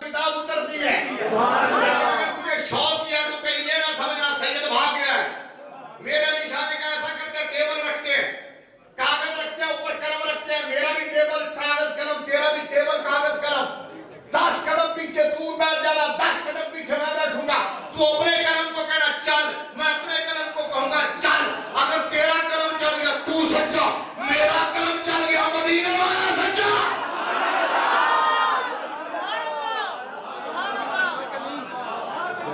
किताब उतरती है, अगर तुझे शौक किया तो कहीं ये ना समझना सैयद भाग गया है। मेरे निशान का ऐसा करते हैं, टेबल रखते हैं, कागज रखते हैं, ऊपर कलम रखते हैं। मेरा भी टेबल कागज कलम, तेरा भी टेबल कागज कलम। 10 कदम पीछे तू बैठ जाना, 10 कदम पीछे मैं बैठूंगा। तू अपने कलम को कहना चल, मैं अपने कलम को कहूंगा चल। अगर तेरा कलम चल गया तू सच्चा, मेरा कलम चल गया मदीने वाला सच्चा।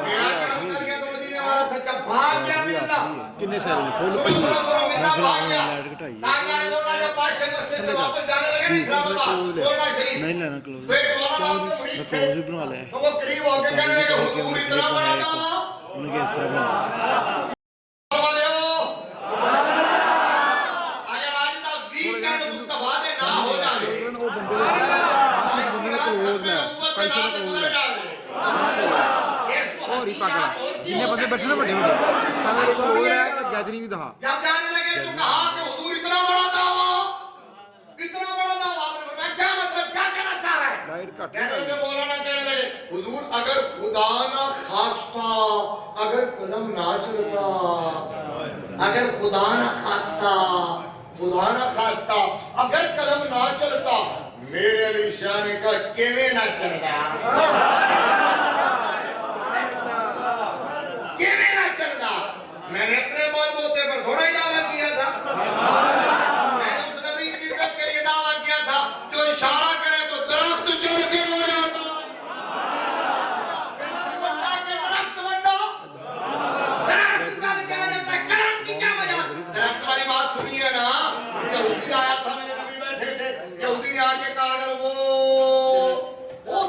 मेरा कलम चल गया तो मदीने वाला सच्चा। भाग गया मिर्जा, किन्ने सारे ने फुल सुनो मिर्जा भाग गया। तांगारे बोलना जब बादशाह मस्जिद से वापस जाने लगे ना इस्लामाबाद, बोलना शरीफ नहीं लेना क्लोज फिर दोबारा आपको मुरीद थे, क्लोज भी बना ले तो वो करीब होके कहने लगे हुजूर इतना बड़ा था उनके इस तरह बना अगर आज का वीकेंड मुस्तफा दे ना हो जावे वो बंदे पैसा का हो गया और ही पागल जिन्ने बंदे बैठे ना बड़े बड़े सारे को हो गया गैदरिंग भी दहा जब जाने लगे तो कहा कि हुजूर इतना बड़ा दावा, इतना बड़ा दावा। मैं क्या मतलब, क्या कहना चाह रहा है? लाइट कट कहने लगे मौलाना, कहने लगे हुजूर अगर खुदा ना खास्ता, अगर कलम ना चलता, अगर खुदा ना खास्ता, खुदा ना खास्ता अगर कलम ना चलता, मेरे अली शाह ने कहा केवे ना चलता, केवे ना चलता। मैंने अपने बोल बोते पर थोड़ा ही दावा किया था, मैंने उस नबी की इज्जत के लिए दावा किया था जो इशारा करे तो दरख्त चल के हो जाता। दरख्त बंडा, दरख्त चल के हो जाता है। कलम की क्या वजह? दरख्त वाली बात सुनी है ना, यहूदी आया था, मेरे नबी बैठे थे, यहूदी ने आके कहा अगर वो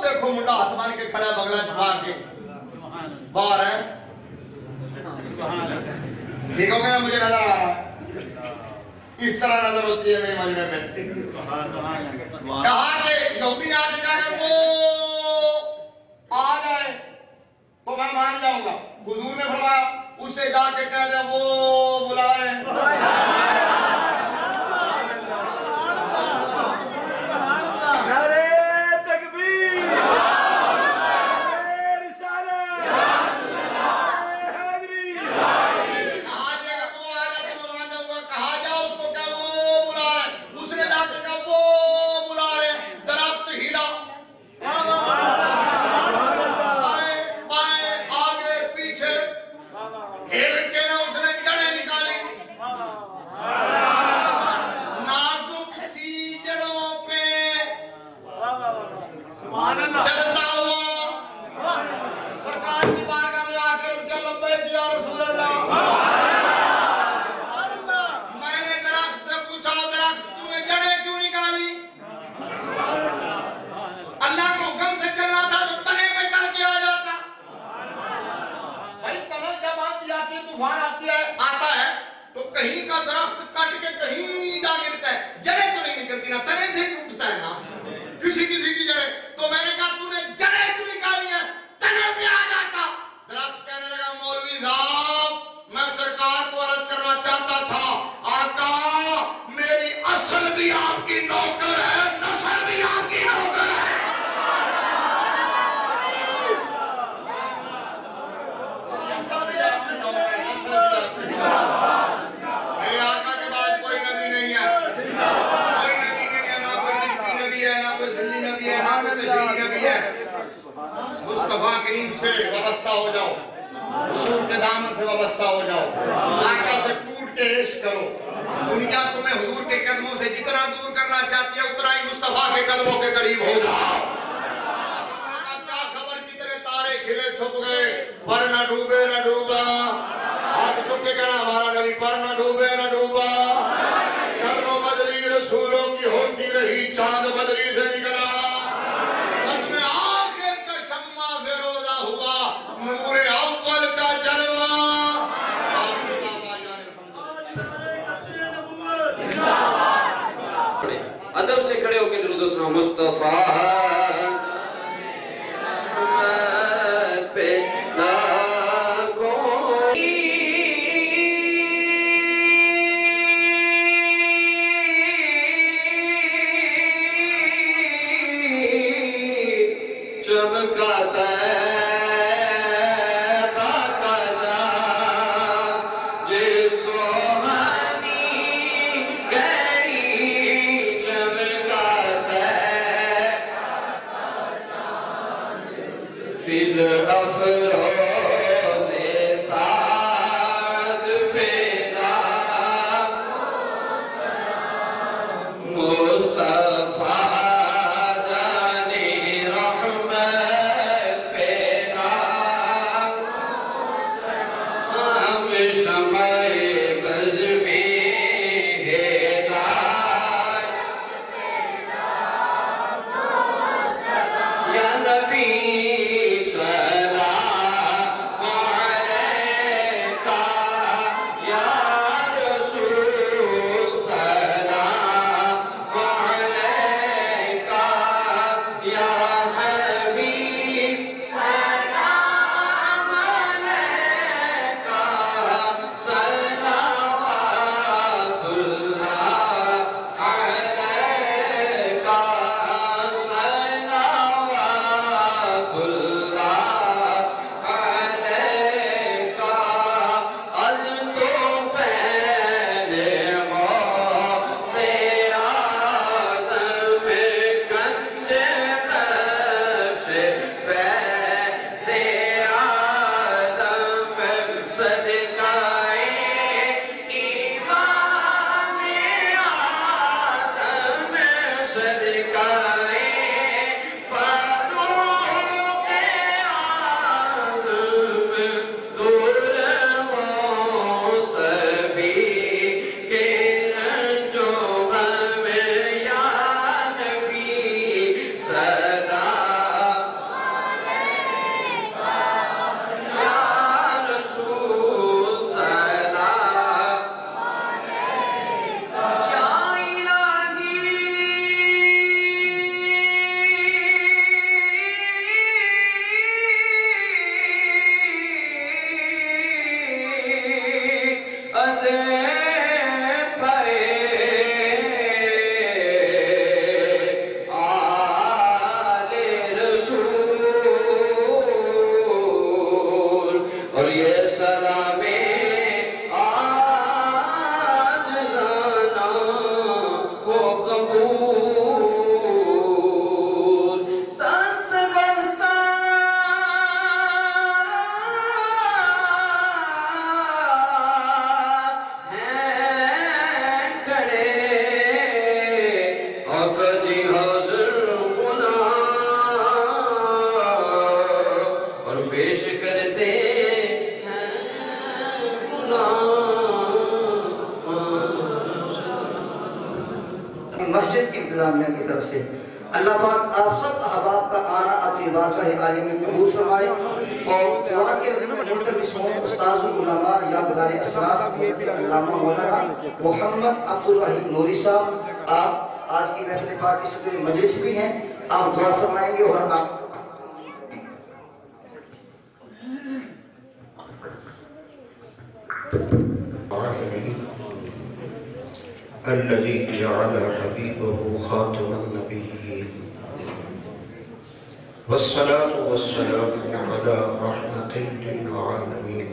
देखो मुंडा हाथ बांध के खड़ा है, बगला छुपा के बाहर है, ठीक हो गया? मुझे नजर आ रहा है, इस तरह नजर होती है मेरे मजमे में। कहा कि यहूदी ने आके कहा अगर वो आ जाए तो मैं मान जाऊंगा। हुजूर ने फरमाया उससे जाके कह दे वो बुला रहे हैं। चलता हुआ सरकार की बारगाह में आकर उसका लब्बैक या रसूल अल्लाह। मैंने दरख्त से पूछा दरख्त तूने जड़ें क्यों निकाली? अल्लाह को हुक्म से चलना था तो तने पे चल के आ जाता। भाई तने जब आती आती है, तूफान आता है तो कहीं का दरख्त कट के कहीं जा गिरता है, जड़ें तो नहीं निकलती ना, तने से टूटता है ना किसी किसी की जड़ें। तो मैंने कहा तूने जड़ें क्यों निकाली है, तने पे आ जाता। दरख्त कहने लगा मौलवी साहब मैं सरकार को अर्ज करना चाहता था, आका मेरी असल भी आपकी नौकर है, नस्ल भी आपकी नौकर है। मेरे आका के बाद कोई नबी नहीं है, कोई नबी नहीं है, ना कोई नबी नबी है, ना कोई जिंदी नबी है, ना कोई तशरीही नबी है। मुस्तफा करीम से वाबस्ता हो जाओ, हुजूर के दामन से वाबस्ता हो जाओ, आका से टूट के इश्क करो। दुनिया तुम्हें हुजूर के कदमों से जितना दूर करना चाहती है उतना ही मुस्तफा के कदमों के करीब हो जाओ। क्या खबर कितने तारे खिले छुप गए, पर न डूबे न डूबा। हाथ चुप के कहना हमारा नबी पर न डूबे न डूबा। करनो बदली रसूलों की होती रही, चांद बदली से निकला। नज़्म आखिर का शम्मा फिरोजा हुआ, नूर अव्वल का जलवा। अदब से खड़े होकर दुरूद सुनाओ मुस्तफा पे چمکاتا دل افروز سعد پیدا مصطفیٰ جانی رحمت پیدا ہم شمع بز میں ہدایت یا نبی مسجد کی انتظامیہ کی طرف سے اللہ پاک آپ سب احباب کا آنا اپنی بارگاہ عالیہ میں قبول فرمائے اور دعا کے ملتمس ہوں استاذ علماء یادگار اسلاف حضرت علامہ مولانا محمد عبدالرحیم نوری صاحب آپ آج کی محفل پاک کی صدر مجلس بھی ہیں آپ دعا فرمائیں گے اور آپ الذي جعل حبيبه خاتم النبيين والصلاة والسلام على رحمة للعالمين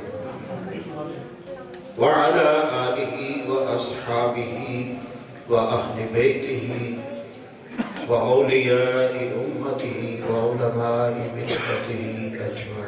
وعلى آله وأصحابه وأهل بيته وأولياء أمته وعلماء ملته أجمعين